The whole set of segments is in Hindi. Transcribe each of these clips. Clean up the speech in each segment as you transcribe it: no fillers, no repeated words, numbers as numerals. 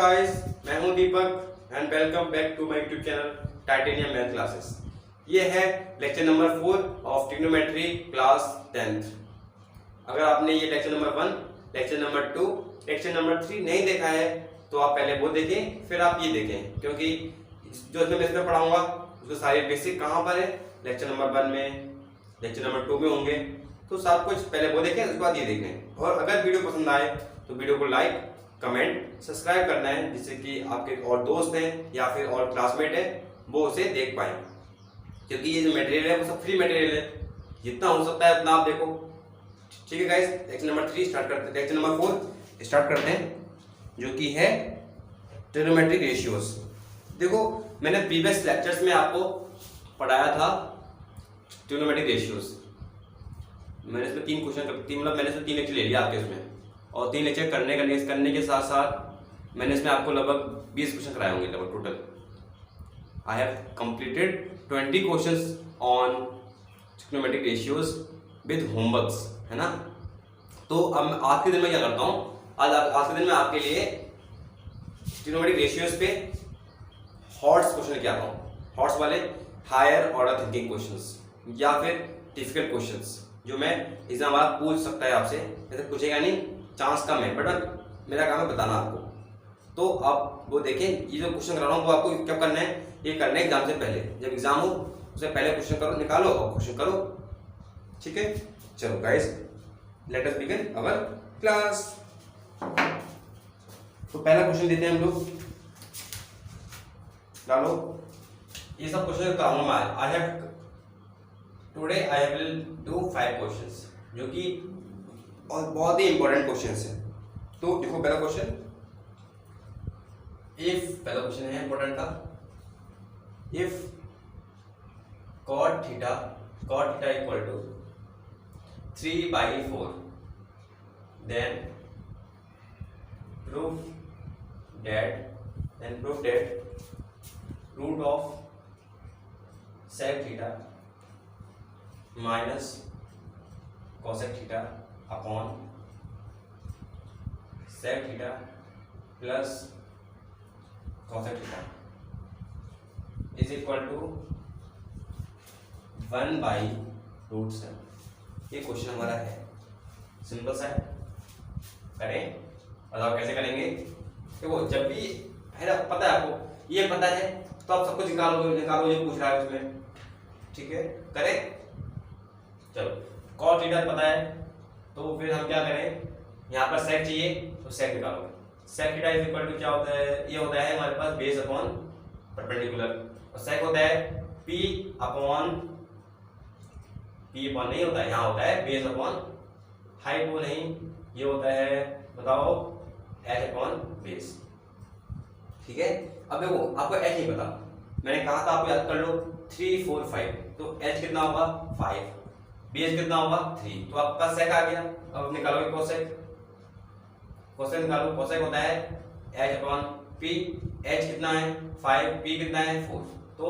गाइस, मैं हूं Deepak and welcome back to my YouTube channel titanium math classes. ये है lecture number 4 of trigonometry class 10th। अगर आपने ये lecture number 1, lecture number 2, lecture number 3 नहीं देखा है तो आप पहले वो देखें, फिर आप ये देखें, क्योंकि जो मैं इसमें पढ़ाऊंगा उसके सारे बेसिक कहाँ पर है, लेक्चर नंबर 1 में, लेक्चर नंबर 2 में होंगे। तो सब कुछ पहले वो देखें, उसके बाद ये देखें। और अगर वीडियो पसंद आए तो वीडियो को लाइक, कमेंट, सब्सक्राइब करना है, जिससे कि आपके और दोस्त हैं या फिर और क्लासमेट हैं वो उसे देख पाए, क्योंकि ये जो मटेरियल है वो सब फ्री मटेरियल है। जितना हो सकता है उतना आप देखो। ठीक है गाइस, लेक्चर नंबर 3 स्टार्ट करते हैं, लेक्चर नंबर 4 स्टार्ट करते हैं, जो कि है ट्रिग्नोमेट्रिक रेशियोज। देखो, मैंने प्रीवियस लेक्चर्स में आपको पढ़ाया था ट्रिग्नोमेट्रिक रेशियोज। मैंने इसमें 3 क्वेश्चन मतलब मैंने इसमें 3 लेक्चर ले लिया आपके इसमें, और 3 लेक्चर करने के साथ साथ मैंने इसमें आपको लगभग 20 क्वेश्चन कराए होंगे लगभग total. I have completed 20 questions on trigonometric ratios with homeworks, है ना। तो अब आज के दिन में क्या करता हूँ, आज के दिन में आपके लिए ट्रिग्नोमेट्रिक रेशियोज पे हॉट्स क्वेश्चन लेके आता हूँ। हॉट्स वाले हायर ऑर्डर थिंकिंग क्वेश्चंस या फिर डिफिकल्ट क्वेश्चंस जो मैं एग्जाम वाला पूछ सकता है आपसे, ऐसे पूछेगा नहीं, चांस कम है, बट मेरा काम है बताना आपको। तो आप वो देखें, ये जो क्वेश्चन करा रहा हूँ वो आपको क्या करना है, ये करना है एग्जाम से पहले। जब एग्जाम हो उससे पहले क्वेश्चन करो, निकालो और क्वेश्चन करो। ठीक है, चलो guys, let us begin our class. तो पहला क्वेश्चन देते हैं हम लोग, डालो। ये सब क्वेश्चन कराऊंगा मैं। I have today I will do 5 questions, जो कि और बहुत ही इंपॉर्टेंट क्वेश्चंस है। तो देखो, पहला क्वेश्चन, पहला क्वेश्चन है इंपॉर्टेंट का, if cot theta equal to 3/4, then prove that root of sec theta minus cosec theta upon sec theta plus cosec theta is equal to 1/√7। ये क्वेश्चन हमारा है, सिंपल सा है, करें। बताओ कैसे करेंगे। देखो, जब भी है ना, पता है आपको, ये पता है तो आप सब कुछ निकालो ये पूछ रहा है उसमें। ठीक है, करें। चलो, cot थीटा पता है तो फिर हम क्या करें, यहाँ पर sec चाहिए तो sec निकालोगे। sec theta is equal to क्या होता है, ये होता है हमारे पास बेस अपॉन परपेंडिकुलर, और sec होता है p अपॉन नहीं होता है, यहाँ होता है बेस अपॉन हाइट, वो नहीं, ये होता है, बताओ, h अपॉन बेस। ठीक है, अब देखो आपको h नहीं पता, मैंने कहा था आपको याद कर लो 3 4 5, तो h कितना होगा 5, बेस कितना होगा 3, तो आपका sec आ गया। अब निकालोगे cosec निकालो, cosec होता है h अपॉन p, h कितना है 5, p कितना है 4। तो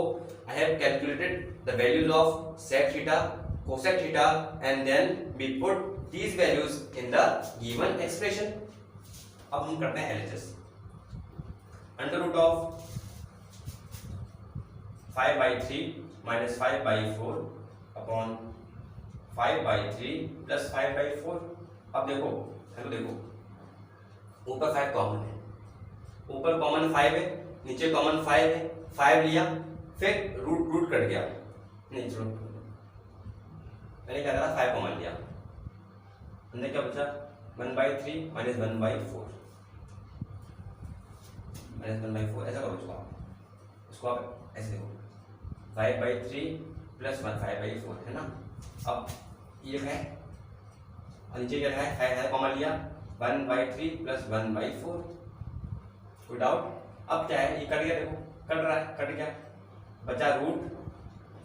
I have calculated the values of sec theta, cosec theta, and then we put these values in the given expression। अब हम करते हैं LHS। Under root of 5/3 minus 5/4 upon 5/3 plus 5/4। अब देखो, ऊपर 5 कॉमन है, ऊपर कॉमन 5 है, नीचे कॉमन 5 है, 5 लिया, फिर रूट कट गया, नहीं चलो मैंने क्या करा, 5 कॉमन लिया, अंदर क्या बचा 1/3 माइनस 1/4 ऐसा करो इसको आप ऐसे देखो, 5/3 प्लस 5/4 है ना। अब ये है, और नीचे क्या है कॉमन लिया, 1/3 प्लस 1/4, कोई डाउट। अब क्या है, ये कट गया, देखो कट रहा है, कट गया, बचा root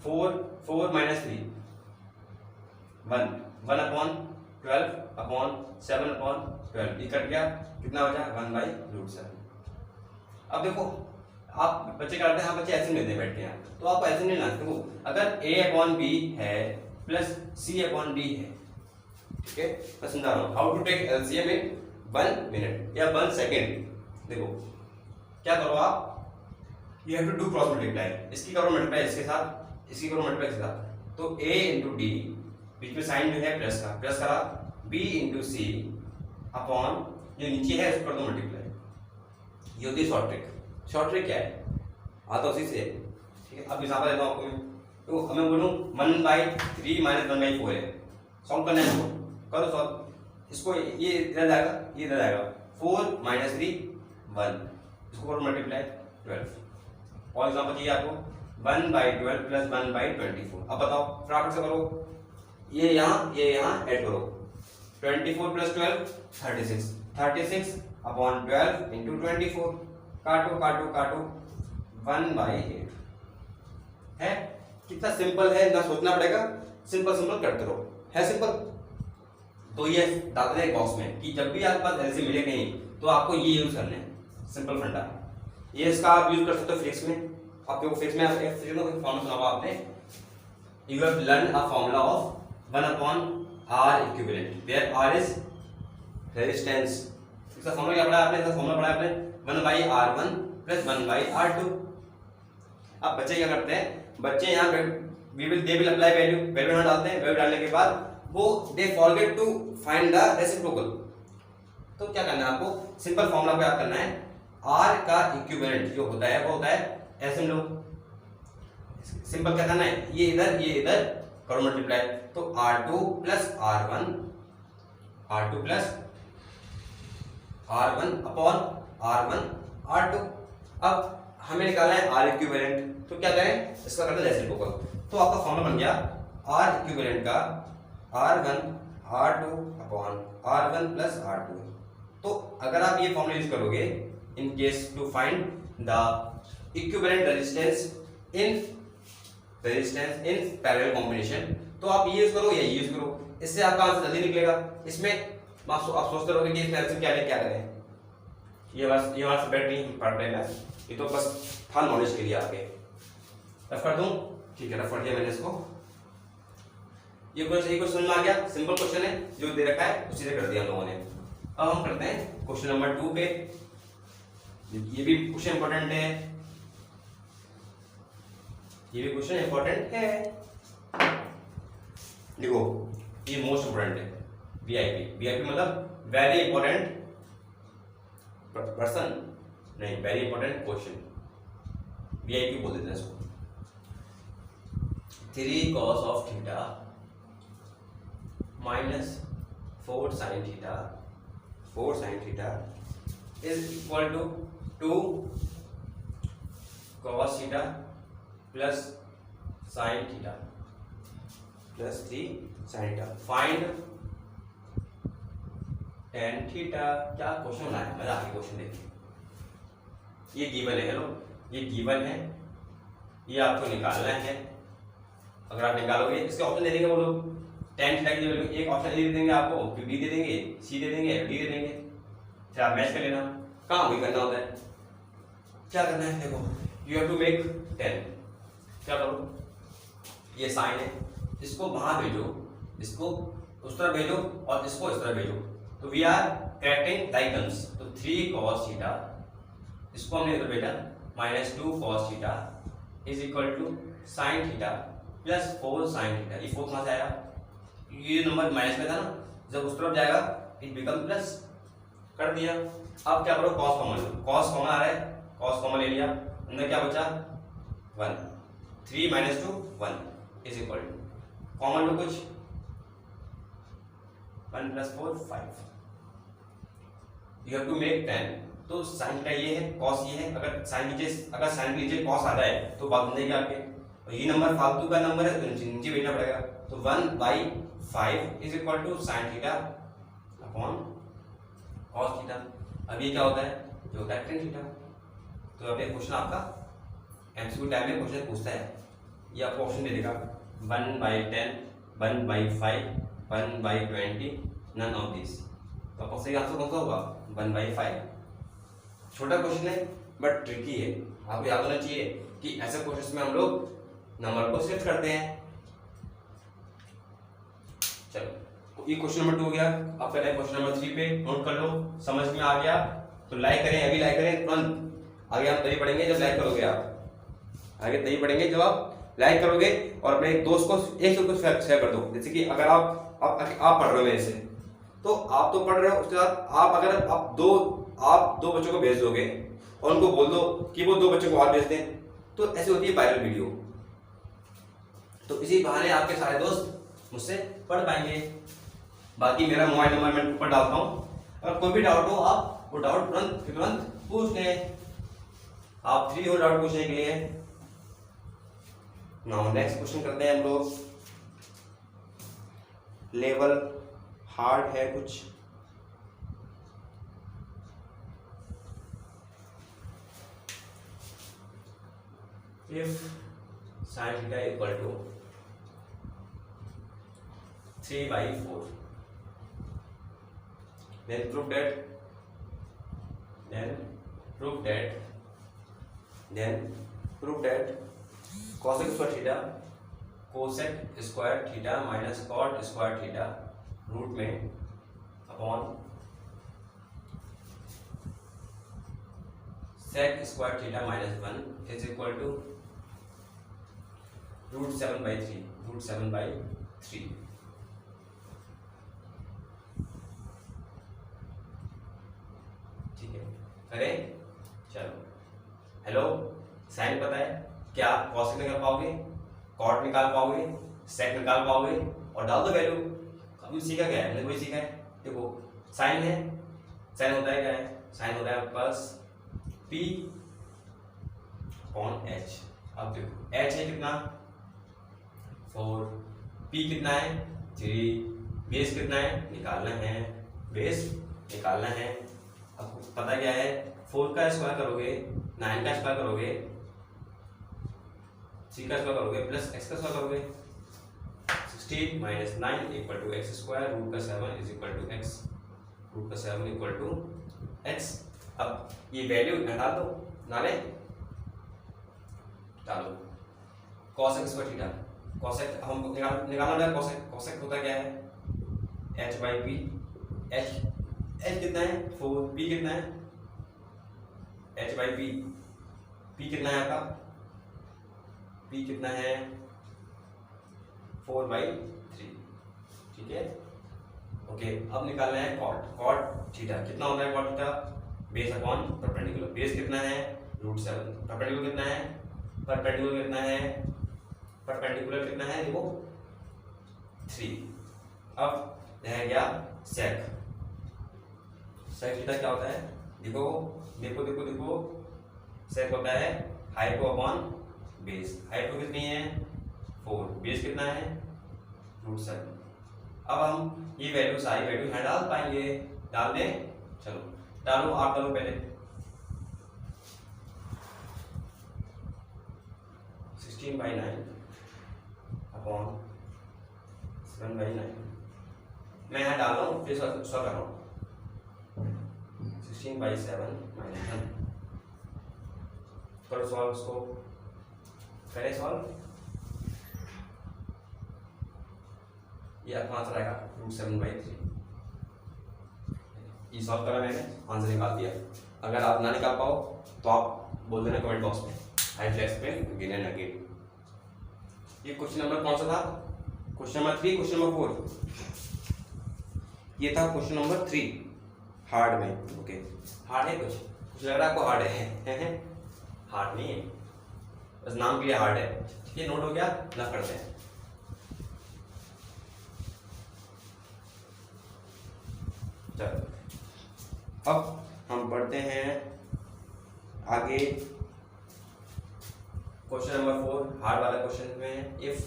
4 minus 3 1 upon 12 upon 7 upon 12, ये कट गया, कितना बचा 1/√7। अब देखो, आप बच्चे करते हैं, बच्चे ऐसे नहीं बैठते हैं, तो आपको ऐसे नहीं लाना। देखो, अगर a अपॉन b है प्लस c अपॉन d है, ठीक है, मैं समझा रहा हूँ how to take LCM in 1 minute या 1 सेकेंड। देखो, क्या करो आप, you have to do cross multiply, इसकी करो मल्टीप्लाई इसके साथ, इसकी करो मल्टीप्लाई इसके साथ, तो a इंटू डी, बीच में साइन जो है प्लस का, प्लस करा, b इंटू सी अपॉन जो नीचे है उसको कर दो मल्टीप्लाई। ये होती है शॉर्ट ट्रिक। शॉर्ट ट्रिक क्या है, आता उसी से, ठीक है। अब एग्जांपल देता हूँ आपको मैं, तो मैं बोलूँ 1/3 माइनस 1/4 है, सॉल्व करना है इसको, करो सॉल्व, इसको ये इधर जाएगा, ये इधर जाएगा, 4 माइनस 3 1, इसको करो मल्टीप्लाई 12। और एग्जांपल चाहिए आपको 1/12 प्लस 1/24। अब बताओ फटाफट से करो, ये यहाँ ऐड करो, 24 प्लस 12 36, 36 अपॉन 12 इंटू 24, काटो काटो काटो 1/8 है। कितना सिंपल है, ना सोचना पड़ेगा, सिंपल सिंपल करते रहो, है सिंपल। तो ये डाल दें बॉक्स में कि जब भी आपके पास एलसीएम मिले कहीं तो आपको ये यूज करना है, सिंपल फंडा। ये इसका आप यूज कर सकते हो फिजिक्स में, आपके को फिजिक्स में फॉर्मूला सुना हुआ आपने, you have learn a formula of 1/r equivalent where r is resistance. इसका फॉर्मूला क्या पढ़ा आपने, इसका फॉर्मूला पढ़ा आपने 1/r1 प्लस 1/r2। अब बच्चे क्या करते हैं, बच्चे यहाँ they will apply value, value यहाँ डालते हैं, वैल्यू डालने के बाद वो they forget to find the reciprocal. तो क्या करना है आपको, सिंपल फॉर्मूला को याद करना है, r का इक्विवेलेंट जो होता है वो होता है ऐसे लो, सिंपल क्या करना है, ये इधर करो मल्टीप्लाई, तो r2 plus r1, r2 plus r1 upon r1 r2। अब हमें निकालना है r इक्विवेलेंट, तो क्या करें, इसका करते हैं रेसिप्रोकल। तो आपका फॉर्मूला बन गया r इक्विवेलेंट का r1 r2 upon r1 plus r2। तो अगर आप ये फॉर्मूला यूज करोगे in case to find the equivalent resistance in parallel combination, तो आप ये यूज करो या ये यूज करो, इससे आपका आंसर जल्दी निकलेगा। इसमें आप सोचते रहोगे कि इसमें आंसर क्या करें, ये हमारा सब्जेक्ट नहीं पढ़ रहे हैं, ये तो बस था नॉलेज के लिए आपके। रफ कर दूं, ठीक है, रफ कर दिया मैंने इसको। ये क्वेश्चन में आ गया, सिंपल क्वेश्चन है जो दे रखा है उसी से कर दिया हम लोगों ने। अब हम करते हैं क्वेश्चन नंबर 2 पे। ये भी क्वेश्चन इंपॉर्टेंट है, ये भी क्वेश्चन इंपॉर्टेंट है। देखो ये मोस्ट इंपॉर्टेंट है, वीआईपी मतलब वेरी इंपॉर्टेंट पर्सन नहीं, वेरी इंपॉर्टेंट क्वेश्चन, वीआईपी बोल देते हैं इसको। 3 cos of theta minus 4 sin theta is equal to 2 cos theta plus sin theta plus 3 sin theta. Find tan theta. क्या क्वेश्चन बनाया, मजा आ गया क्वेश्चन देखिए। ये गिवन है, हेलो ये गिवन है, ये आपको निकालना है। अगर आप निकालोगे, इसके ऑप्शन दे देंगे वो लोग, tan थीटा की वैल्यू एक ऑप्शन ए दे देंगे आपको, फिर बी दे देंगे, सी दे देंगे, डी दे देंगे, फिर आप मैच कर लेना। काम भी करना होता है, क्या करना है, देखो यू हैव टू मेक 10। क्या करो, ये साइन है, इसको वहां भेजो, इसको उस तरह भेजो और इसको इस तरह भेजो, तो वी आर करेक्टिंग डायगोनल्स। तो 3 cos थीटा, इसको हमने इधर भेजा, minus 2 cos theta is equal to sin theta plus 4 sin theta. ये 4 कहाँ से आया, ये नंबर माइनस में था ना, जब उस तरफ जाएगा इट बिकम प्लस, कर दिया। अब क्या करो, cos कॉमन लो, cos कॉमन आ रहा है, cos कॉमन ले लिया, अंदर क्या बचा 1, 3 minus 2 1 is equal to common लो कुछ 1 plus 4 5। You have to make 10। तो साइन का ये है, cos ये है, अगर साइन के नीचे cos आ जाए तो बात बन जाएगी आपके, और ये नंबर फालतू का नंबर है तो नीचे भेजना पड़ेगा। तो 1/5 is equal to sin theta upon cos theta. अब ये क्या होता है, जो होता है tan थीटा। तो अब ये क्वेश्चन आपका एमसीक्यू टाइम में क्वेश्चन पूछता है, ये आपको ऑप्शन दे देगा 1/10, 1/5, 1/20, नन ऑफ दिस। तो आपका सही आंसर कौन सा होगा, 1/5। छोटा क्वेश्चन है बट ट्रिकी है, आपको याद होना चाहिए कि ऐसे क्वेश्चन में हम लोग नंबर को शिफ्ट करते हैं। चलो ये क्वेश्चन नंबर 2 हो गया। अब करते हैं क्वेश्चन नंबर 3 पे, नोट कर लो, समझ में आ गया तो लाइक करें, अभी लाइक करें तुरंत, आगे हम तभी पढ़ेंगे जब लाइक करोगे आप, आगे तभी पढ़ेंगे जब आप लाइक करोगे और अपने एक दोस्त को एक कुछ शेयर कर दो। जैसे कि अगर आप पढ़ रहे हो मेरे से, तो आप तो पढ़ रहे हो, उसके बाद आप अगर आप दो बच्चों को भेज दोगे और उनको बोल दो कि वो 2 बच्चों को और भेज दें, तो ऐसी होती है वायरल वीडियो। तो इसी बहाने आपके सारे दोस्त मुझसे पढ़ पाएंगे। बाकी मेरा मोबाइल नंबर मैं ऊपर डालता हूँ, अगर कोई भी डाउट हो आप वो डाउट तुरंत पूछ लें, आप फ्री हो डाउट पूछने के लिए। नाउ नेक्स्ट क्वेश्चन करते हैं हम लोग। लेवल हार्ड है कुछ, if sin theta equal to 3/4, then prove that cosec square theta cosec square theta minus cot square theta root में upon sec square theta minus 1 is equal to √7/3 ठीक है, करें। चलो, हेलो, साइन पता है क्या? कॉसेक निकाल पाओगे, कॉट निकाल पाओगे, सेक निकाल पाओगे और डाल दो वैल्यू। अभी सीखा क्या है? मैंने वही सीखा है। देखो, साइन है, साइन होता है क्या है? साइन होता है आपके पास P अपॉन H। अब देखो H है कितना? 4, P कितना है? 3, बेस कितना है? निकालना है, बेस निकालना है। अब पता क्या है? 4 का स्क्वायर करोगे, 9 का स्क्वायर करोगे, 3 का स्क्वायर करोगे प्लस x का स्क्वायर करोगे, 16 - 9 = x स्क्वायर, √7 = x, √7 = x। अब ये वैल्यू हटा दो, डालो cosec स्क्वायर थीटा, cosec हम निकालना है। cosec होता क्या है? h/p। h कितना है? 4, p कितना है? h/p, p कितना है आपका? p कितना है? 4/3, ठीक है, ओके। अब निकालना है cot थीटा। कितना होता है cot theta? Base upon perpendicular. Base कितना है? √7। परपेंडिकुलर कितना है? परपेंडिकुलर कितना है? देखो 3। अब रह गया सेक थीटा क्या होता है? देखो सेक होता है हाइपो अपॉन बेस। हाइपो कितनी है? 4, बेस कितना है? √7। अब हम ये वैल्यू सारी वैल्यू यहाँ डाल पाएंगे, डाल दें। चलो डालो, आप डालो पहले। 16/9 अपॉन 7/9 मैं यहाँ डाल रहा हूँ, फिर सॉल्व कर रहा हूँ। 16/7 - 1 करो सॉल्व, उसको करें सॉल्व। ये आपका आंसर आएगा √7/3। ये सॉल्व करा मैंने, आंसर निकाल दिया। अगर आप ना निकाल पाओ तो आप बोल देना कमेंट बॉक्स में, I will explain again and again. ये क्वेश्चन नंबर कौन सा था? Question number 3, question number 4। ये था क्वेश्चन नंबर 3 हार्ड में। ओके, हार्ड है कुछ लग रहा है आपको? हार्ड है हार्ड नहीं है, बस नाम के लिए हार्ड है। ठीक है, नोट हो गया ना? करते हैं। चलो अब हम बढ़ते हैं आगे। क्वेश्चन नंबर 4 हार्ड वाला क्वेश्चन में, if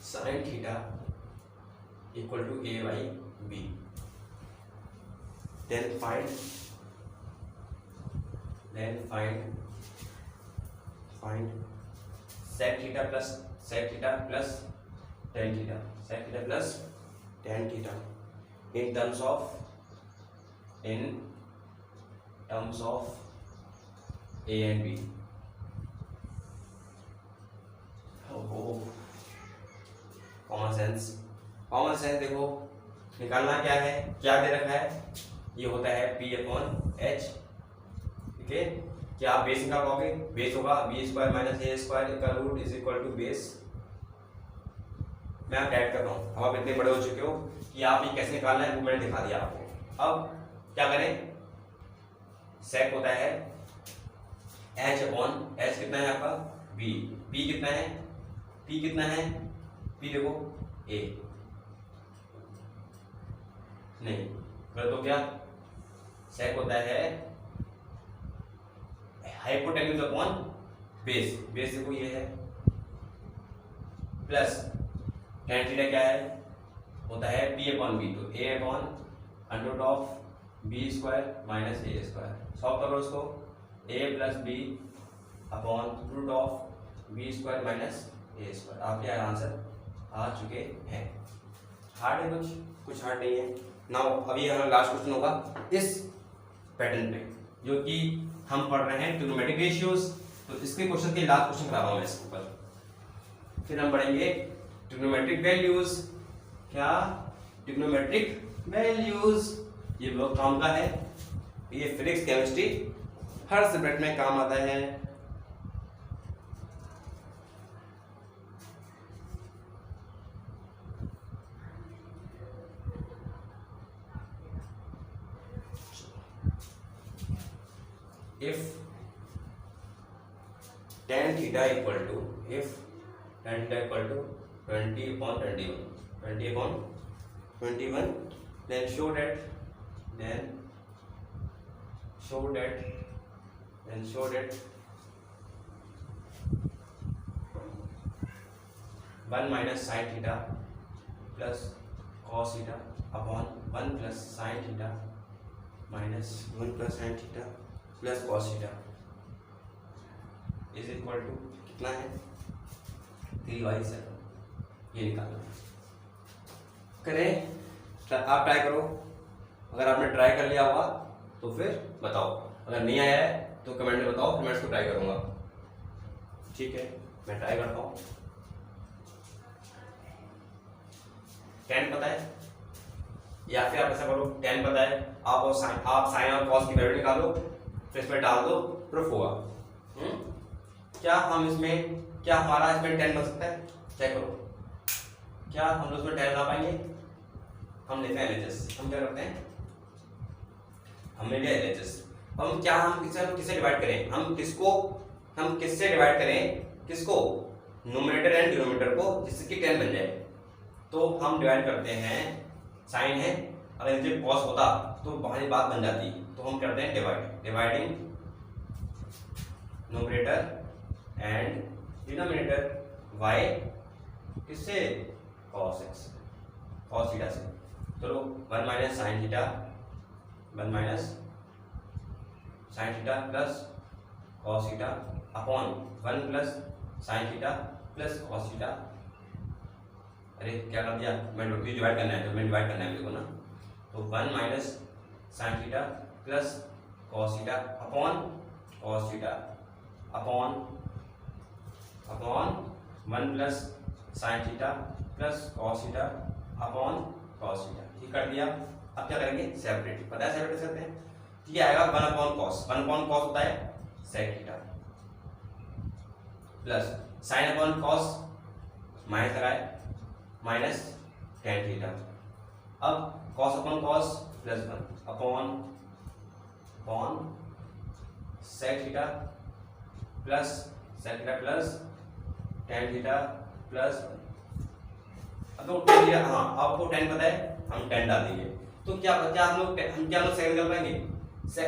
sin theta equal to a/b, then find sec theta plus tan theta in terms of a and b। Common sense common sense देखो, निकालना क्या है, क्या दे रखा है, ये होता है P/H। ठीक है, क्या आप बेस निकाल पाओगे? बेस होगा b² - a² का root is equal to base. मैं ऐड कर रहा हूँ, अब आप इतने बड़े हो चुके हो कि आप ये कैसे निकालना है वो मैंने दिखा दिया आपको। अब क्या करें, सेक होता है H कितना है आपका b, p कितना है, p कितना है, p देखो a, नहीं कर तो क्या, सेक होता है हाइपोटेन्यूज अपॉन बेस, बेस देखो ये है, प्लस tan थीटा क्या है, होता है p/b, तो a/√b² - a²। सॉल्व करो उसको, a + b/√b² - a²। आपके आंसर आ चुके हैं। हार्ड है कुछ हार्ड नहीं है। नाउ अभी हमारा लास्ट क्वेश्चन होगा इस पैटर्न पे, जो कि हम पढ़ रहे हैं ट्रिग्नोमेट्रिक रेशियोज। तो इसके क्वेश्चन के लास्ट क्वेश्चन करा रहा हूं मैं इसके ऊपर, फिर हम पढ़ेंगे ट्रिग्नोमेट्रिक वैल्यूज। क्या? ट्रिग्नोमेट्रिक वैल्यूज, ये बहुत काम का है, ये फिजिक्स केमिस्ट्री हर सब्जेक्ट में काम आता है। if tan theta equal to 20/21, then show that 1 minus sin theta plus cos theta upon 1 plus sin theta minus 1 plus sin theta plus cos theta is equal to कितना है 3/7। ये निकालना करें, आप ट्राई करो। अगर आपने ट्राई कर लिया होगा तो फिर बताओ, अगर नहीं आया है तो कमेंट में बताओ, फिर मैं इसको ट्राई करूंगा। ठीक है, मैं ट्राई करता हूँ। tan पता है, या फिर आप ऐसा करो, tan पता है, आप साइन और cos की वैल्यू निकालो, फिर इसमें डाल दो, प्रूफ होगा। क्या हम इसमें, क्या हमारा इसमें 10 बन सकता है? चेक करो, क्या हम लोग इसमें 10 ला पाएंगे? हम लेते हैं LHS, हम क्या करते हैं, हमने लिया LHS। हम क्या, हम किससे डिवाइड करें, हम किससे डिवाइड करें, किसको, न्यूमरेटर एंड डिनोमिनेटर को, जिससे कि 10 बन जाए। तो हम डिवाइड करते हैं, साइन है, अगर नीचे कॉस होता तो बाहरी बात बन जाती, तो हम करते हैं dividing numerator and denominator y किससे, cos थीटा से। चलो 1 minus sin theta plus cos theta upon 1 plus sin theta plus cos theta. अरे क्या कर दिया, मैं डिवाइड करना है, तो मैं डिवाइड करना है मेरे को ना, तो 1 minus sin theta plus cos theta upon cos theta upon 1 plus sin theta plus cos theta upon cos theta. ठीक कर दिया। अब क्या करेंगे, सेपरेट, पता है सेपरेट करते हैं, ठीक आएगा 1/cos होता है sec theta plus sin/cos minus लगाए माइनस tan थीटा। अब cos/cos plus 1 upon sec theta plus tan theta plus 1। अब तो tan थीटा, हाँ आपको tan पता है, हम tan डाल देंगे। तो क्या हम लोग sec निकाल पाएंगे,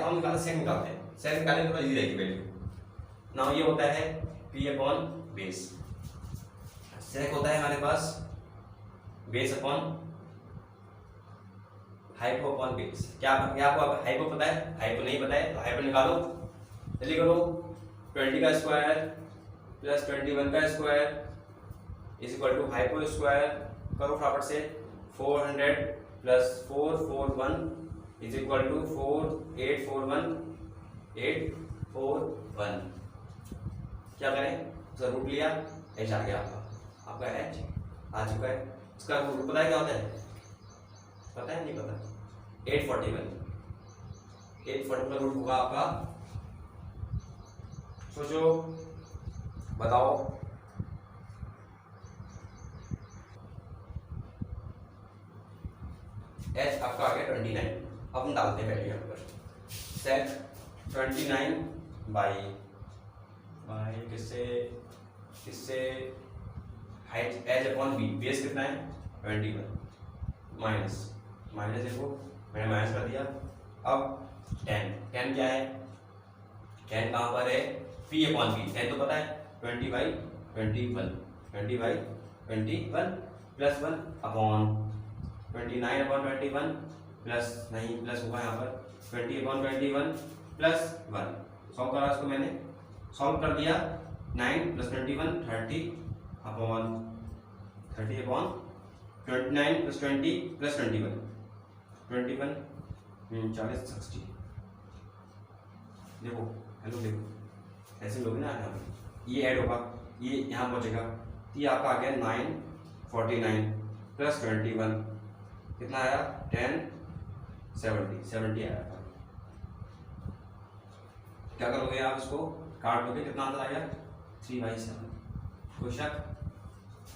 हम sec निकालते हैं, sec निकालने में थोड़ा इजी रहेगी वैल्यू। नाउ ये होता है p/बेस, sec होता है हमारे पास base upon hypo upon base. क्या आपको हाइपो पता है, हाइपो नहीं पता है, तो हाइपो निकालो, जल्दी करो। 20 का स्क्वायर प्लस 21 का square is equal to hypo square, करो फटाफट से, 400 प्लस 441 इज इक्वल टू 841। क्या करें, उसका रूट लिया, h आ गया, आपका h आ चुका है। इसका रूट पता है क्या होता है? पता है नहीं पता? 841 का रूट होगा आपका, सोचो बताओ। एच आपका आ गया 29। अब हम डालते हैं वैल्यू यहाँ पर, सेट 29 बाई किससे height H upon B, base कितना है 21 माइनस देखो मैंने माइनस कर दिया। अब 10 क्या है, 10 कहाँ पर है, पी अपॉन बी, 10 तो पता है 20/21 प्लस 1 अपॉन 29/21 प्लस नहीं प्लस होगा यहाँ पर 20/21 प्लस 1। सॉल्व करा इसको मैंने, सॉल्व कर दिया। 9 + 21 30 अपॉन 29 + 20 + 21 40 60। देखो हेलो देखो ऐसे लोग ना यहाँ ये ऐड होगा, ये यहाँ पहुँचेगा, ये आपका आ गया 949 + 21 कितना आया 1070 आया था। क्या करोगे आप, इसको काट लोगे, कितना आंसर आएगा 3/7।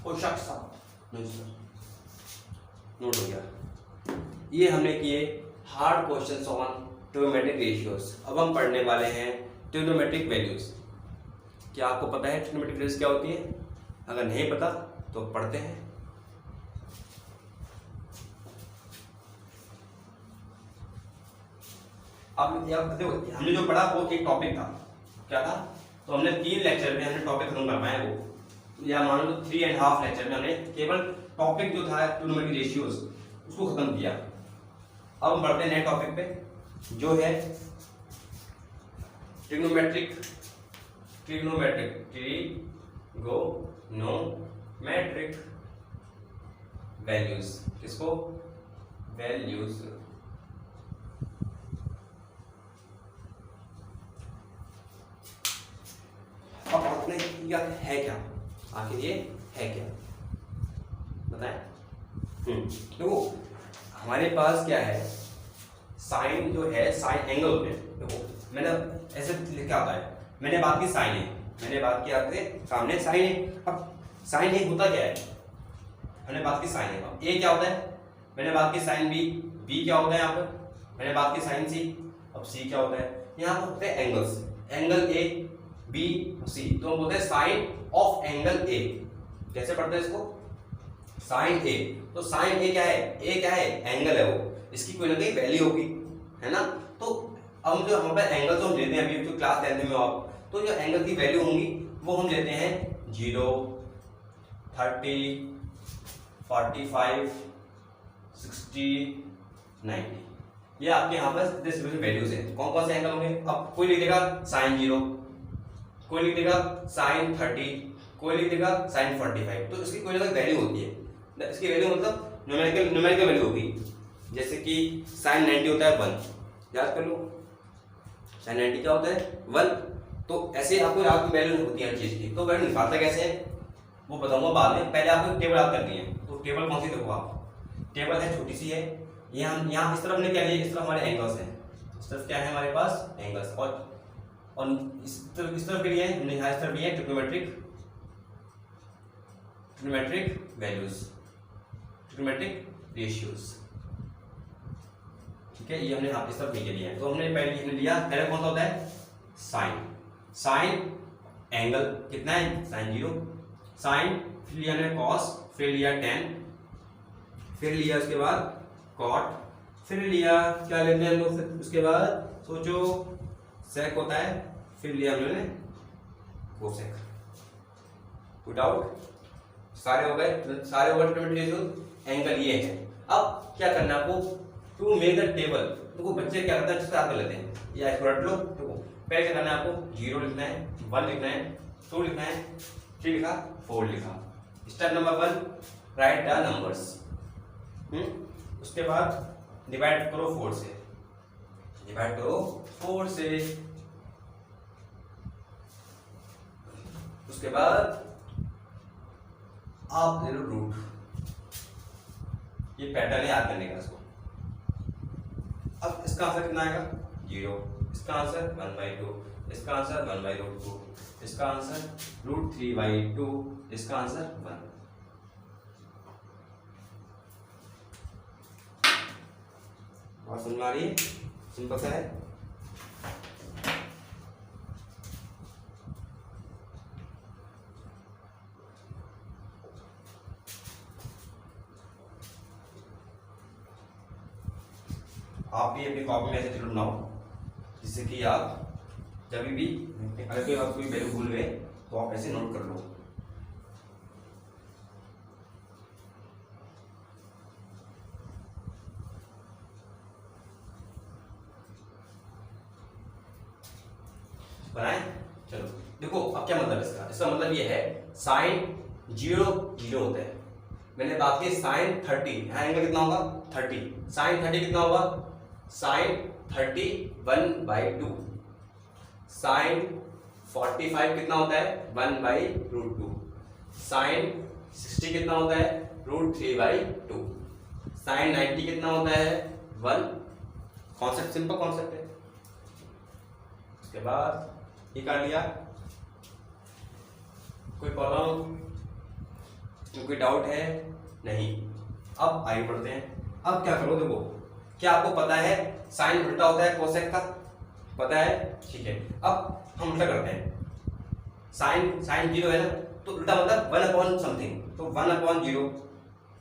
कोई शक सा नहीं सर, नोट हो गया। ये हमने किए hard questions on trigonometric ratios. अब हम पढ़ने वाले हैं ट्रिग्नोमेट्रिक वैल्यूज। क्या आपको पता है ट्रिग्नोमेट्रिक वैल्यूज क्या होती है? अगर नहीं पता तो पढ़ते हैं। अब देखो हमने जो पढ़ा वो एक टॉपिक था, क्या था? तो हमने 3 लेक्चर में हमने टॉपिक खत्म करवाया वो, या मान लो 3.5 लेक्चर में हमने केवल टॉपिक जो था ट्रिग्नोमेट्रिक रेशियोज उसको खत्म किया। अब हम बढ़ते हैं नए टॉपिक पे जो है ट्रिग्नोमेट्रिक वैल्यूज। किसको? वैल्यूज। अब आपने है क्या, आखिर ये है क्या बताएं? देखो हमारे पास क्या है, साइन जो है, साइन एंगल होते हैं। देखो मैंने ऐसे लिखा आता है, मैंने बात की साइन है, मैंने बात की आपके सामने साइन है। अब साइन ए होता क्या है, मैंने बात की साइन है, अब ए क्या होता है, मैंने बात की साइन बी, बी क्या होता है यहाँ पर, मैंने बात की साइन सी, अब सी क्या होता है, यहाँ पर होते हैं angles, angle A B C, तो हम बोलते हैं साइन ऑफ एंगल ए। कैसे पढ़ते हैं इसको, साइन ए, तो साइन ए क्या है, ए क्या है एंगल है, वो इसकी कोई ना कोई वैल्यू होगी, है ना। तो अब जो हम एंगल जो हम लेते हैं, अभी जो क्लास 10th में आप, तो जो एंगल की वैल्यू होंगी वो हम लेते हैं 0 30 45 60 90। ये आपके यहाँ पर वैल्यूज है। कौन कौन से एंगल होंगे, अब कोई लिख देगा साइन 0, कोई लिख देगा साइन 30, कोई लिख देगा साइन 45, तो इसकी कोई ना कोई वैल्यू होती है। इसकी वैल्यू मतलब न्यूमेरिकल वैल्यू होगी। जैसे कि साइन 90 होता है 1, याद कर लो साइन 90 क्या होता है 1। तो ऐसे आपको याद की वैल्यू होती है हर चीज की, तो वैल्यू निकालता कैसे है वो बताऊंगा बाद में, पहले आपको टेबल याद करनी है। तो टेबल कौन सी देखो आप, टेबल है छोटी सी है, यहाँ इस तरफ ने क्या लिया, इस तरफ हमारे एंगल्स हैं, इस तरफ क्या है हमारे पास एंगल्स, और इस तरफ के लिए हमने यहाँ इस तरफ लिए ट्रिग्नोमेट्रिक वैल्यूज, ट्रिग्नोमेट्रिक रेशियोज, ठीक है। ये हमने यहाँ इस तरफ नहीं लिया है, तो हमने पहले हमने लिया, पहले कौन सा होता है साइन एंगल कितना है साइन 0, साइन फिर लिया हमने कॉस, फिर लिया टेन, फिर लिया उसके बाद कॉट, फिर लिया क्या लेते हैं लोग, उसके बाद सोचो सेक होता है, फिर लिया हमने कोसेक। पुट आउट सारे हो गए, एंगल ये है। अब क्या करना है आपको, टू मेक द टेबल। देखो बच्चे क्या करते हैं, जिससे आप कर लेते हैं, या इसको रट लो। देखो पहले क्या करना है आपको, 0 लिखना है, 1 लिखना है, 2 लिखना है, 3 लिखा, 4 लिखा। Step number 1 right the numbers. उसके बाद डिवाइड करो 4 से, डिवाइड करो 4 से। उसके बाद आप ले लो रूट, ये पैटर्न है याद करने का इसको। अब इसका आंसर कितना आएगा 0, इसका आंसर 1/2, इसका आंसर 1/√2, इसका आंसर √3/2, इसका आंसर 1। और समझ में आ रही है, सिंपल सा है। आप भी अपनी कॉपी में ऐसे जरूर बनाओ, जिससे कि आप जब भी अगर आप कोई वैल्यू भूल गए तो आप ऐसे नोट कर लो। बनाए, चलो देखो अब क्या मतलब इसका। इसका मतलब ये है साइन 0 0 होता है। मैंने बात की साइन 30, यहाँ एंगल कितना होगा 30, साइन 30 कितना होगा साइन 30 1/2, साइन 45 कितना होता है 1/√2, साइन 60 कितना होता है √3/2, साइन 90 कितना होता है 1। कॉन्सेप्ट सिंपल कॉन्सेप्ट है। उसके बाद ये कर लिया। कोई प्रॉब्लम, कोई डाउट है? नहीं। अब आगे बढ़ते हैं। अब क्या करो, देखो क्या आपको पता है साइन उल्टा होता है कोसेक का, पता है, ठीक है। अब हम उल्टा करते हैं। साइन 0 है ना, तो उल्टा मतलब 1 समथिंग, तो 1/0,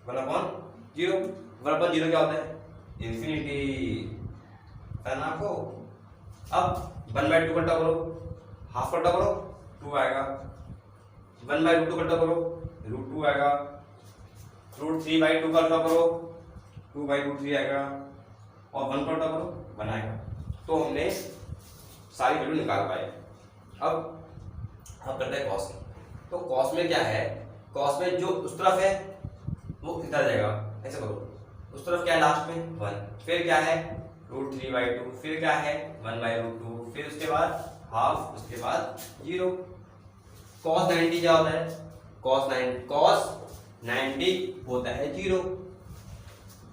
1/0 क्या होता है इंफिनिटी, है ना आपको। अब 1/2 उल्टा करो, हाफ उल्टा करो 2 आएगा, 1/√2 उल्टा करो √2 आएगा, √3/2 का उल्टा करो 2/√3 आएगा, और 1 का उल्टा करो 1 आएगा। तो हमने सारी वैल्यू निकाल पाए। अब हम करते हैं कॉस। तो कॉस में क्या है, कॉस में जो उस तरफ है वो इधर जाएगा, ऐसे करो। उस तरफ क्या है लास्ट में 1, फिर क्या है √3/2, फिर क्या है 1/√2, फिर उसके बाद हाफ, उसके बाद 0। cos 90 क्या होता है, cos 90 होता है 0,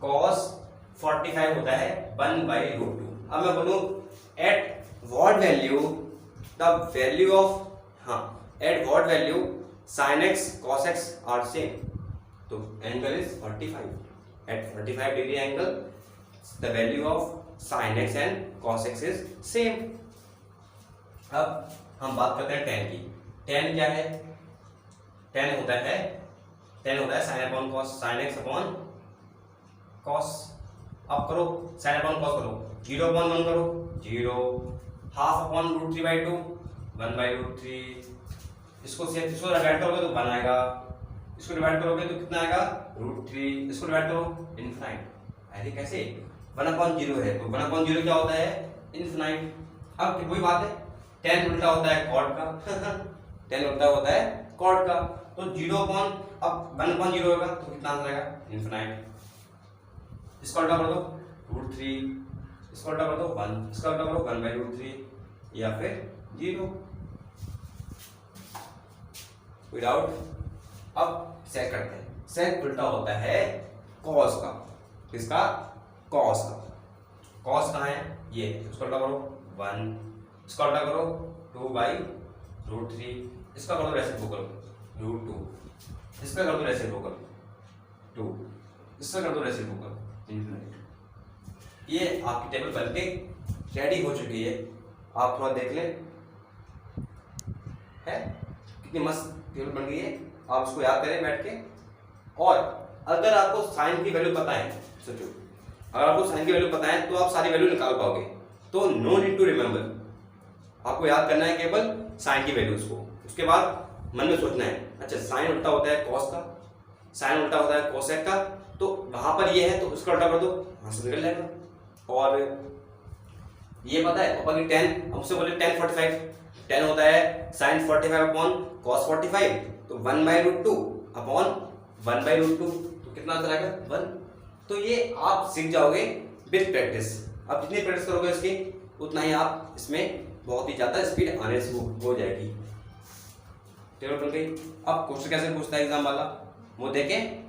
cos 45 होता है 1/√2। अब मैं बोलूं at what value the value of, हाँ, at what value sin x cos x are same, तो angle is 45, at 45 degree angle the value of sin x and cos x is same. अब हम बात करते हैं tan की। tan क्या है, tan होता है sin x अपॉन cos। अब करो sin अपॉन cos करो, 0/1 करो 0, हाफ अपॉन √3/2 1/√3, इसको डिवाइड करोगे तो 1 आएगा, इसको डिवाइड करोगे तो कितना आएगा √3, इसको डिवाइड करो इनफाइनाइट। अरे कैसे, 1/0 है तो 1/0 क्या होता है इनफाइनाइट। अब वही बात है, tan उल्टा होता है कॉट का tan उल्टा होता है कॉट का, तो 0 अब 1/0 होगा तो कितना आंसर आएगा इनफाइनाइट। इसको उल्टा कर दो √3, इसको उल्टा कर दो 1, इसका उल्टा करो 1/√3 या फिर 0। कोई डाउट? अब सेक करते हैं। सेक उल्टा होता है कॉस का, किसका, कॉस का। कॉस कहाँ है, ये इसको उल्टा करो 1, इसका उल्टा करो 2/√3, इसका कर दो रेसिप्रोकल √2, इसका कर दो रेसिप्रोकल 2, इसका कर दो रेसिप्रोकल इनफिनिट। ये आपकी टेबल बन के रेडी हो चुकी है, आप थोड़ा देख लें, है कितनी मस्त टेबल बन गई है। आप उसको याद करें बैठ के। और अगर आपको साइन की वैल्यू पता है, सोचो अगर आपको साइन की वैल्यू पता है तो आप सारी वैल्यू निकाल पाओगे। तो नो नीड टू रिमेंबर, आपको याद करना है केवल साइन की वैल्यूज को। उसके बाद मन में सोचना है अच्छा साइन उल्टा होता है कॉस का, साइन उल्टा होता है कोसेक का, तो वहां पर ये है तो उसका उल्टा कर दो, वहां से निकल जाएगा। और ये पता है पापा की 10, हमसे बोले tan 45, tan होता है sin 45 अपॉन cos 45, तो 1/√2 अपॉन 1/√2, तो कितना आता है 1। तो ये आप सीख जाओगे विद प्रैक्टिस। आप जितनी प्रैक्टिस करोगे इसकी उतना ही आप इसमें बहुत ही ज्यादा स्पीड आने से हो जाएगी। टेबल बन गई। अब क्वेश्चन कैसे पूछता है एग्जाम वाला, वो देखें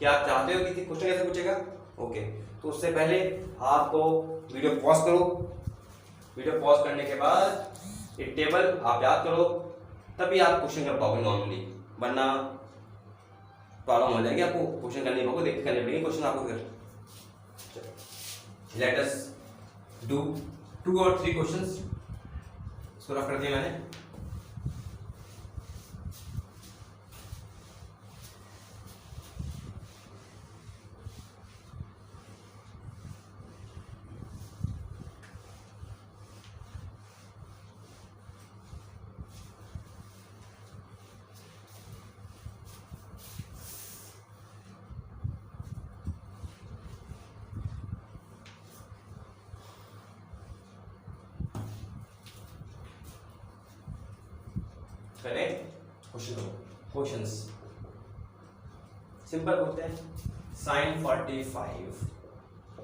क्या आप चाहते हो कि क्वेश्चन कैसे पूछेगा? ओके, तो उससे पहले आपको वीडियो पॉज करो। वीडियो पॉज करने के बाद ये टेबल आप याद करो, तभी आप क्वेश्चन कर पाओगे नॉर्मली, वरना प्रॉब्लम हो जाएगी, आपको क्वेश्चन करने पाओगे, देख के करने पड़ेंगे क्वेश्चन आपको। फिर लेट अस डू 2 और 3 क्वेश्चंस। इसको रफ कर दिया मैंने। करें क्वेश्चंस सिंपल होते हैं। sin 45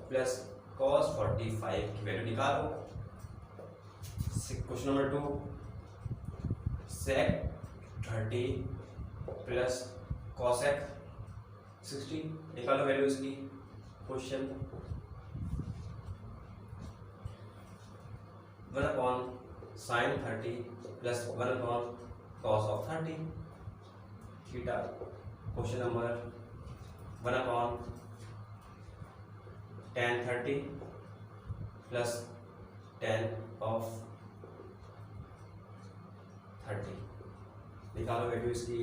प्लस cos 45 की वैल्यू निकालो। Question number 2, sec 30 plus cosec 60 निकालो वैल्यू इसकी। Question 1 sin 30 plus 1 cos of 30 theta. Question number 1 tan 30 plus tan of 30 निकालो वैल्यू इसकी।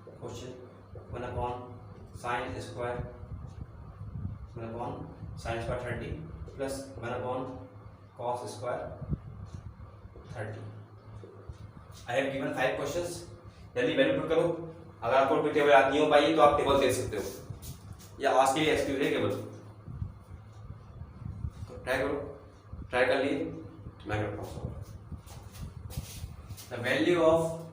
Question 1 sin square 30 plus 1 cos square 30। I have given 5 questions. जल्दी वैल्यू पुट करो। अगर आपको टेबल याद नहीं हो पाई तो आप टेबल देख सकते हो, या आज के लिए एक्सक्यूज है केवल। तो ट्राई करो, ट्राई कर लिए। मैं करता हूँ। The value of